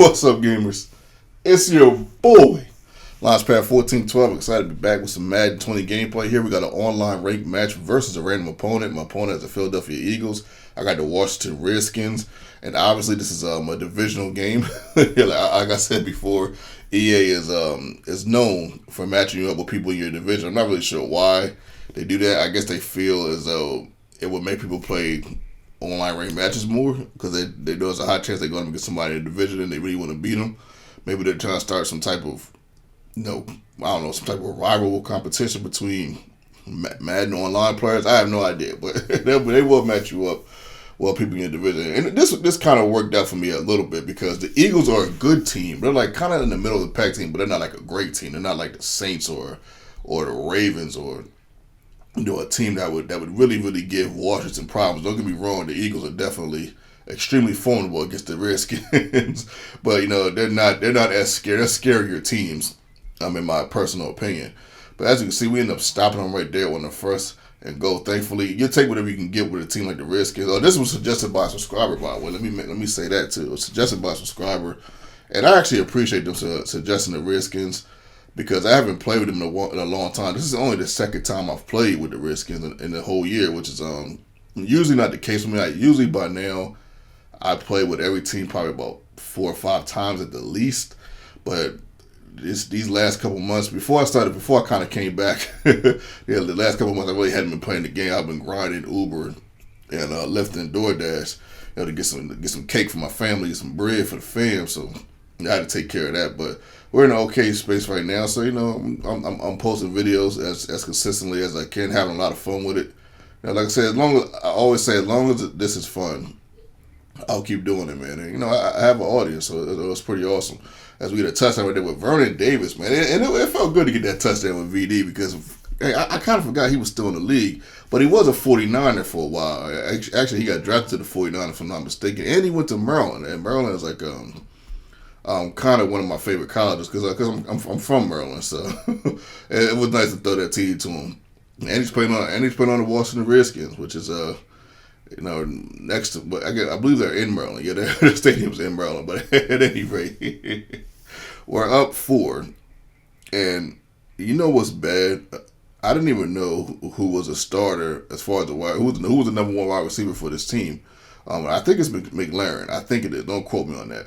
What's up, gamers? It's your boy, Launchpad 1412. Excited to be back with some Madden 20 gameplay here. We got an online ranked match versus a random opponent. My opponent is the Philadelphia Eagles. I got the Washington Redskins. And obviously, this is a divisional game. Like I said before, EA is known for matching you up with people in your division. I'm not really sure why they do that. I guess they feel as though it would make people play online ranked matches more because they know it's a high chance they're going to get somebody in the division and they really want to beat them. Maybe they're trying to start some type of, some type of rival competition between Madden online players. I have no idea, but they will match you up with people in your division. And this kind of worked out for me a little bit because the Eagles are a good team. They're like kind of in the middle of the pack team, but they're not like a great team. They're not like the Saints or the Ravens or a team that would really give Washington problems. Don't get me wrong, the Eagles are definitely extremely formidable against the Redskins, but they're not as scared. They're scarier teams, in my personal opinion. But as you can see, we end up stopping them right there on the first and goal. Thankfully, you take whatever you can get with a team like the Redskins. Oh, this was suggested by a subscriber, by the way. Let me say that too. It was suggested by a subscriber, and I actually appreciate them suggesting the Redskins, because I haven't played with them in a long time. This is only the second time I've played with the Redskins in the whole year, which is usually not the case for me. Usually by now, I play with every team probably about 4 or 5 times at the least. But these last couple months, before I kind of came back, the last couple months I really hadn't been playing the game. I've been grinding Uber and lifting DoorDash, to get some cake for my family, some bread for the fam. So I had to take care of that, but we're in an okay space right now. So I'm posting videos as consistently as I can, having a lot of fun with it. Like I said, as long as this is fun, I'll keep doing it, man. And, I have an audience, so it was pretty awesome. As we get a touchdown right there with Vernon Davis, man, and it felt good to get that touchdown with VD because I kind of forgot he was still in the league, but he was a 49er for a while. Actually, he got drafted to the 49ers, if I'm not mistaken, and he went to Maryland, and Maryland is like kind of one of my favorite colleges because I'm from Maryland, so it was nice to throw that TD to him. And he's playing on the Washington Redskins, which is next to, but I believe they're in Maryland. Yeah, their stadium's in Maryland, but at any rate, we're up 4, and you know what's bad? I didn't even know who was a starter as far as who was the number 1 wide receiver for this team. I think it's McLaren. I think it is. Don't quote me on that.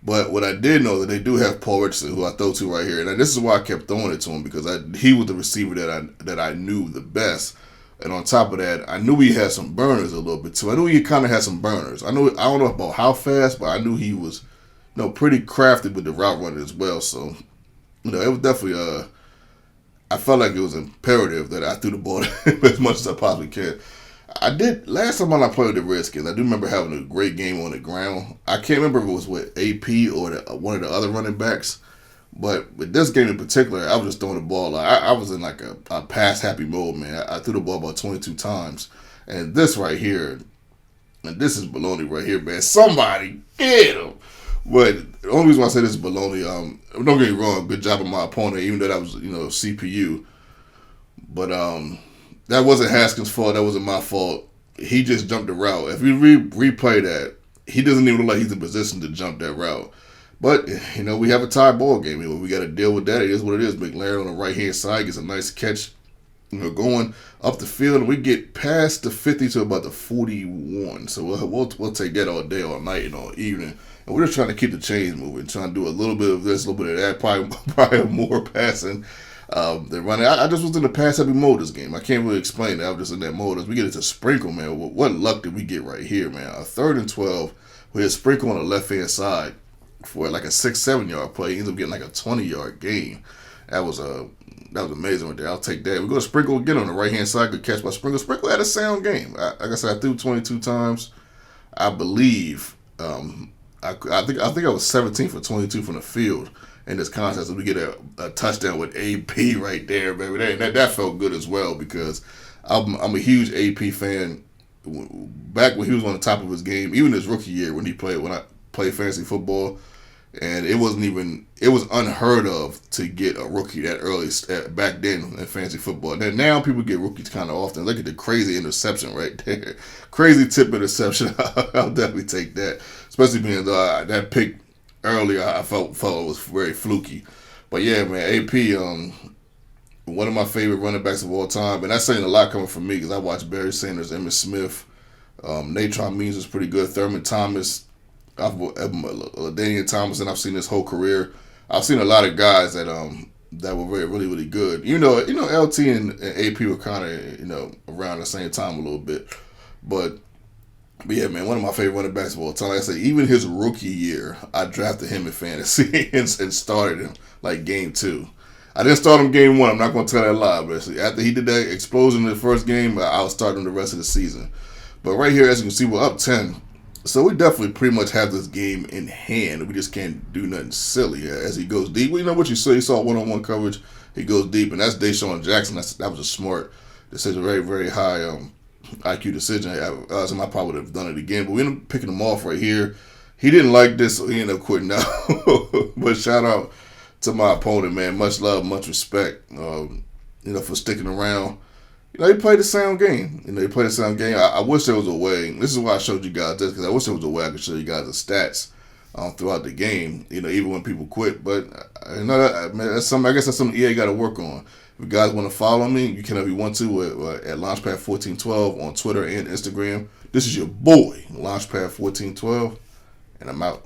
But what I did know that they do have Paul Richardson, who I throw to right here, and this is why I kept throwing it to him, because he was the receiver that I knew the best. And on top of that, I knew he had some burners a little bit too. I knew he kind of had some burners. I don't know about how fast, but I knew he was, pretty crafty with the route running as well. So, it was definitely I felt like it was imperative that I threw the ball as much as I possibly can. I did last time I played with the Redskins. I do remember having a great game on the ground. I can't remember if it was with AP or one of the other running backs. But with this game in particular, I was just throwing the ball. I was in like a pass-happy mode, man. I threw the ball about 22 times. And this right here, and this is baloney right here, man. Somebody get him. But the only reason why I say this is baloney, don't get me wrong, good job of my opponent, even though that was, CPU. But that wasn't Haskins' fault. That wasn't my fault. He just jumped the route. If we replay that, he doesn't even look like he's in position to jump that route. But, we have a tie ball game. We got to deal with that. It is what it is. McLaren on the right-hand side gets a nice catch, going up the field. And we get past the 50 to about the 41. So we'll take that all day, all night, and all evening. And we're just trying to keep the chains moving, trying to do a little bit of this, a little bit of that, probably more passing than running. I just was in the pass-heavy mode this game. I can't really explain that. I was just in that mode. As we get into Sprinkle, man, what luck did we get right here, man? A 3rd and 12. We had Sprinkle on the left-hand side for like a 6-7 yard play. He ends up getting like a 20-yard gain. That was amazing right there. I'll take that. We go to Sprinkle again on the right-hand side. Good catch by Sprinkle. Sprinkle had a sound game. Like I said, I threw 22 times. I believe. I think I was 17 for 22 from the field in this contest. We get a touchdown with AP right there, baby. That felt good as well, because I'm a huge AP fan. Back when he was on the top of his game, even his rookie year when I played fantasy football, and it was unheard of to get a rookie that early back then in fantasy football. And then now people get rookies kind of often. Look at the crazy interception right there. Crazy tip interception. I'll definitely take that, especially being that pick earlier, I felt it was very fluky. But yeah, man, AP, one of my favorite running backs of all time, and that's saying a lot coming from me because I watched Barry Sanders, Emmitt Smith, Natron Means was pretty good, Thurman Thomas, Daniel Thomas, and I've seen his whole career. I've seen a lot of guys that were really good. LT and AP were kind of around the same time a little bit, but yeah, man, one of my favorite running backs of all time. Like I said, even his rookie year, I drafted him in fantasy and started him like game 2. I didn't start him game 1. I'm not going to tell that lie, but after he did that explosion in the first game, I'll start him the rest of the season. But right here, as you can see, we're up 10. So we definitely pretty much have this game in hand. We just can't do nothing silly as he goes deep. Well, you know what you saw? You saw one-on-one coverage. He goes deep, and that's Deshaun Jackson. That was a smart decision, very, very high IQ decision. I probably would have done it again, but we ended up picking him off right here. He didn't like this, so he ended up quitting out. But shout out to my opponent, man. Much love, much respect, for sticking around. He played the sound game. I wish there was a way. This is why I showed you guys this, because I wish there was a way I could show you guys the stats throughout the game, even when people quit. But that's something. I guess that's something EA got to work on. If you guys want to follow me, you can if you want to at Launchpad1412 on Twitter and Instagram. This is your boy, Launchpad1412, and I'm out.